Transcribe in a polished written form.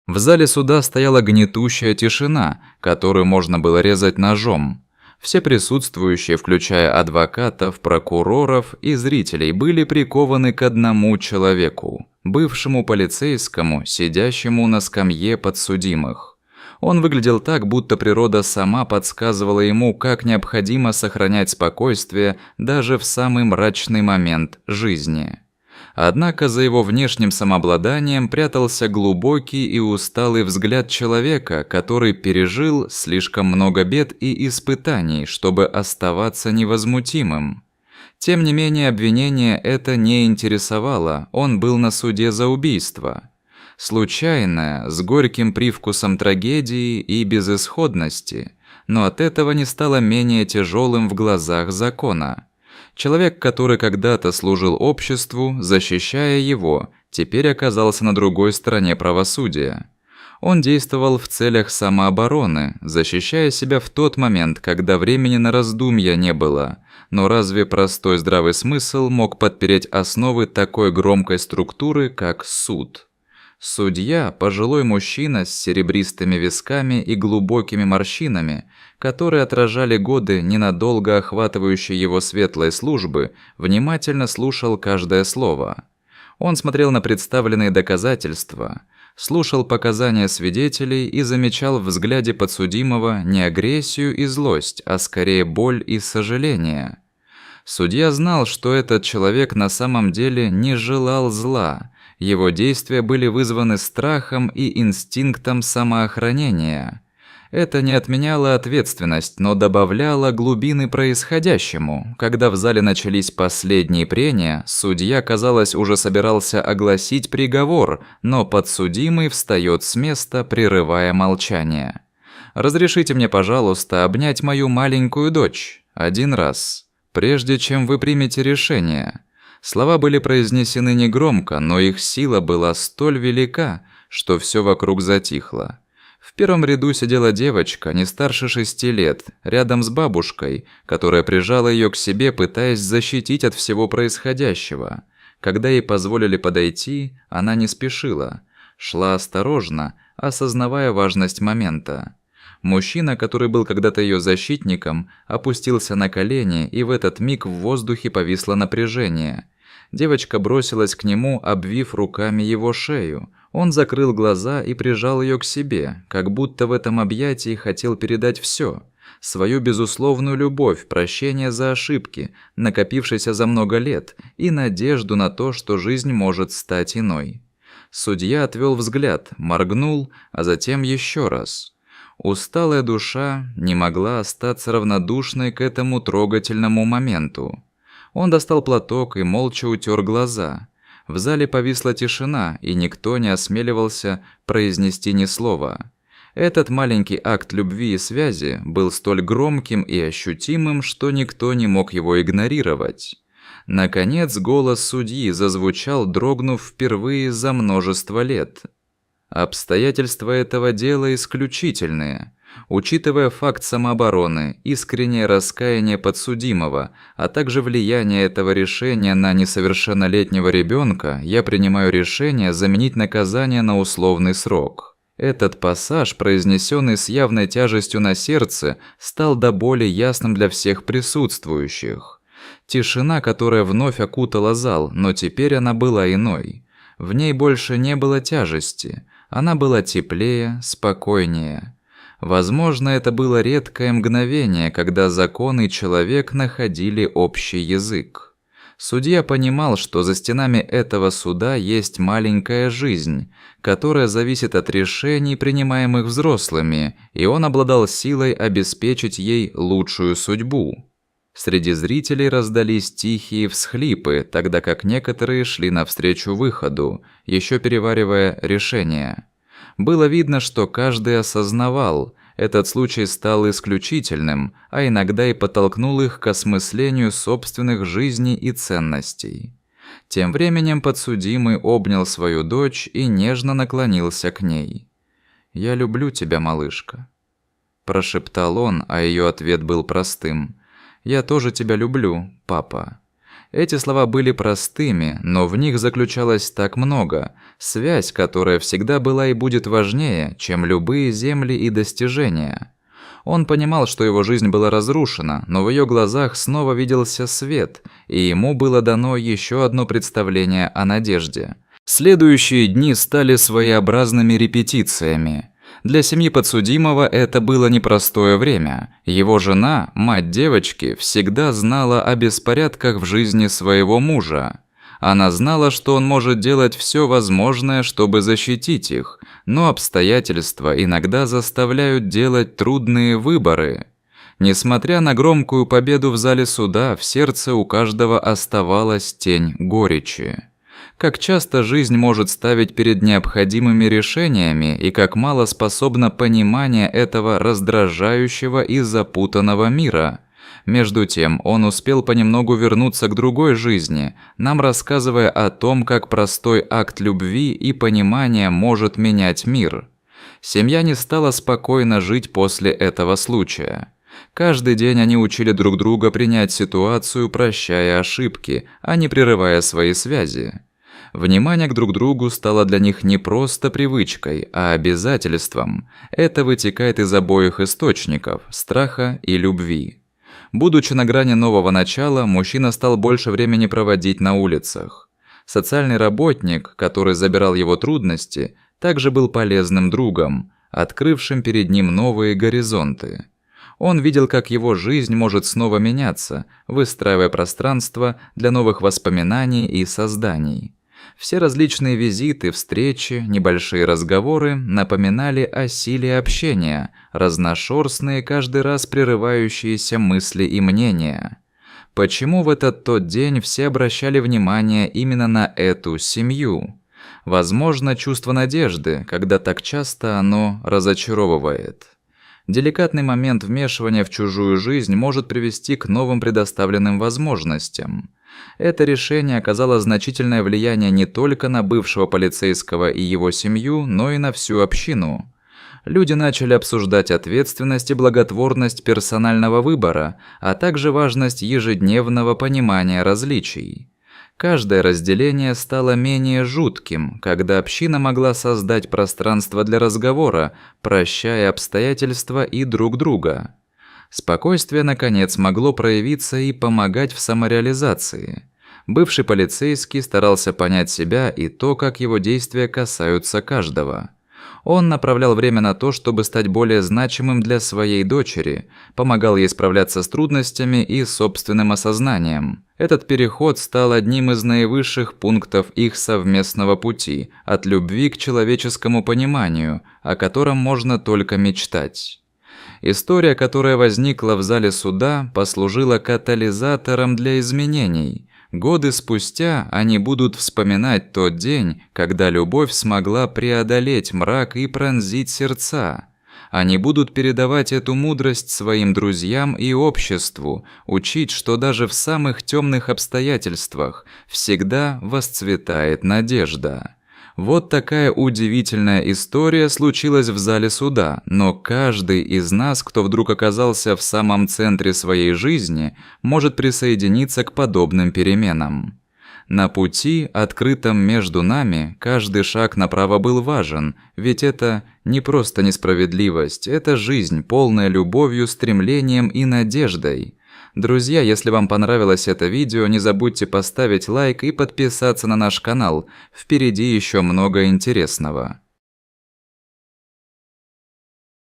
В зале суда стояла гнетущая тишина, которую можно было резать ножом. Все присутствующие, включая адвокатов, прокуроров и зрителей, были прикованы к одному человеку – бывшему полицейскому, сидящему на скамье подсудимых. Он выглядел так, будто природа сама подсказывала ему, как необходимо сохранять спокойствие даже в самый мрачный момент жизни. Однако за его внешним самообладанием прятался глубокий и усталый взгляд человека, который пережил слишком много бед и испытаний, чтобы оставаться невозмутимым. Тем не менее, обвинение это не интересовало, он был на суде за убийство. Случайное, с горьким привкусом трагедии и безысходности, но от этого не стало менее тяжелым в глазах закона. Человек, который когда-то служил обществу, защищая его, теперь оказался на другой стороне правосудия. Он действовал в целях самообороны, защищая себя в тот момент, когда времени на раздумья не было. Но разве простой здравый смысл мог подпереть основы такой громкой структуры, как суд? Судья, пожилой мужчина с серебристыми висками и глубокими морщинами, которые отражали годы ненадолго охватывающей его светлой службы, внимательно слушал каждое слово. Он смотрел на представленные доказательства, слушал показания свидетелей и замечал в взгляде подсудимого не агрессию и злость, а скорее боль и сожаление. Судья знал, что этот человек на самом деле не желал зла. Его действия были вызваны страхом и инстинктом самоохранения. Это не отменяло ответственность, но добавляло глубины происходящему. Когда в зале начались последние прения, судья, казалось, уже собирался огласить приговор, но подсудимый встает с места, прерывая молчание. «Разрешите мне, пожалуйста, обнять мою маленькую дочь один раз, прежде чем вы примете решение». Слова были произнесены негромко, но их сила была столь велика, что все вокруг затихло. В первом ряду сидела девочка, не старше 6 лет, рядом с бабушкой, которая прижала ее к себе, пытаясь защитить от всего происходящего. Когда ей позволили подойти, она не спешила, шла осторожно, осознавая важность момента. Мужчина, который был когда-то ее защитником, опустился на колени, и в этот миг в воздухе повисло напряжение. Девочка бросилась к нему, обвив руками его шею. Он закрыл глаза и прижал ее к себе, как будто в этом объятии хотел передать все: свою безусловную любовь, прощение за ошибки, накопившиеся за много лет, и надежду на то, что жизнь может стать иной. Судья отвел взгляд, моргнул, а затем еще раз. Усталая душа не могла остаться равнодушной к этому трогательному моменту. Он достал платок и молча утер глаза. В зале повисла тишина, и никто не осмеливался произнести ни слова. Этот маленький акт любви и связи был столь громким и ощутимым, что никто не мог его игнорировать. Наконец голос судьи зазвучал, дрогнув впервые за множество лет. Обстоятельства этого дела исключительные. Учитывая факт самообороны, искреннее раскаяние подсудимого, а также влияние этого решения на несовершеннолетнего ребенка, я принимаю решение заменить наказание на условный срок. Этот пассаж, произнесенный с явной тяжестью на сердце, стал до боли ясным для всех присутствующих. Тишина, которая вновь окутала зал, но теперь она была иной. В ней больше не было тяжести, она была теплее, спокойнее. Возможно, это было редкое мгновение, когда закон и человек находили общий язык. Судья понимал, что за стенами этого суда есть маленькая жизнь, которая зависит от решений, принимаемых взрослыми, и он обладал силой обеспечить ей лучшую судьбу. Среди зрителей раздались тихие всхлипы, тогда как некоторые шли навстречу выходу, еще переваривая решение. Было видно, что каждый осознавал, этот случай стал исключительным, а иногда и подтолкнул их к осмыслению собственных жизней и ценностей. Тем временем подсудимый обнял свою дочь и нежно наклонился к ней. «Я люблю тебя, малышка», – прошептал он, а ее ответ был простым. «Я тоже тебя люблю, папа». Эти слова были простыми, но в них заключалось так много, связь, которая всегда была и будет важнее, чем любые земли и достижения. Он понимал, что его жизнь была разрушена, но в ее глазах снова виделся свет, и ему было дано еще одно представление о надежде. Следующие дни стали своеобразными репетициями. Для семьи подсудимого это было непростое время. Его жена, мать девочки, всегда знала о беспорядках в жизни своего мужа. Она знала, что он может делать все возможное, чтобы защитить их, но обстоятельства иногда заставляют делать трудные выборы. Несмотря на громкую победу в зале суда, в сердце у каждого оставалась тень горечи. Как часто жизнь может ставить перед необходимыми решениями и как мало способно понимание этого раздражающего и запутанного мира. Между тем, он успел понемногу вернуться к другой жизни, нам рассказывая о том, как простой акт любви и понимания может менять мир. Семья не стала спокойно жить после этого случая. Каждый день они учили друг друга принять ситуацию, прощая ошибки, а не прерывая свои связи. Внимание к друг другу стало для них не просто привычкой, а обязательством. Это вытекает из обоих источников – страха и любви. Будучи на грани нового начала, мужчина стал больше времени проводить на улицах. Социальный работник, который забирал его трудности, также был полезным другом, открывшим перед ним новые горизонты. Он видел, как его жизнь может снова меняться, выстраивая пространство для новых воспоминаний и созданий. Все различные визиты, встречи, небольшие разговоры напоминали о силе общения, разношерстные, каждый раз прерывающиеся мысли и мнения. Почему в этот тот день все обращали внимание именно на эту семью? Возможно, чувство надежды, когда так часто оно разочаровывает. Деликатный момент вмешивания в чужую жизнь может привести к новым предоставленным возможностям. Это решение оказало значительное влияние не только на бывшего полицейского и его семью, но и на всю общину. Люди начали обсуждать ответственность и благотворность персонального выбора, а также важность ежедневного понимания различий. Каждое разделение стало менее жутким, когда община могла создать пространство для разговора, прощая обстоятельства и друг друга. Спокойствие, наконец, могло проявиться и помогать в самореализации. Бывший полицейский старался понять себя и то, как его действия касаются каждого. Он направлял время на то, чтобы стать более значимым для своей дочери, помогал ей справляться с трудностями и собственным осознанием. Этот переход стал одним из наивысших пунктов их совместного пути, от любви к человеческому пониманию, о котором можно только мечтать. История, которая возникла в зале суда, послужила катализатором для изменений. Годы спустя они будут вспоминать тот день, когда любовь смогла преодолеть мрак и пронзить сердца. Они будут передавать эту мудрость своим друзьям и обществу, учить, что даже в самых темных обстоятельствах всегда восцветает надежда. Вот такая удивительная история случилась в зале суда, но каждый из нас, кто вдруг оказался в самом центре своей жизни, может присоединиться к подобным переменам. На пути, открытом между нами, каждый шаг направо был важен, ведь это не просто несправедливость, это жизнь, полная любовью, стремлением и надеждой. Друзья, если вам понравилось это видео, не забудьте поставить лайк и подписаться на наш канал. Впереди еще много интересного.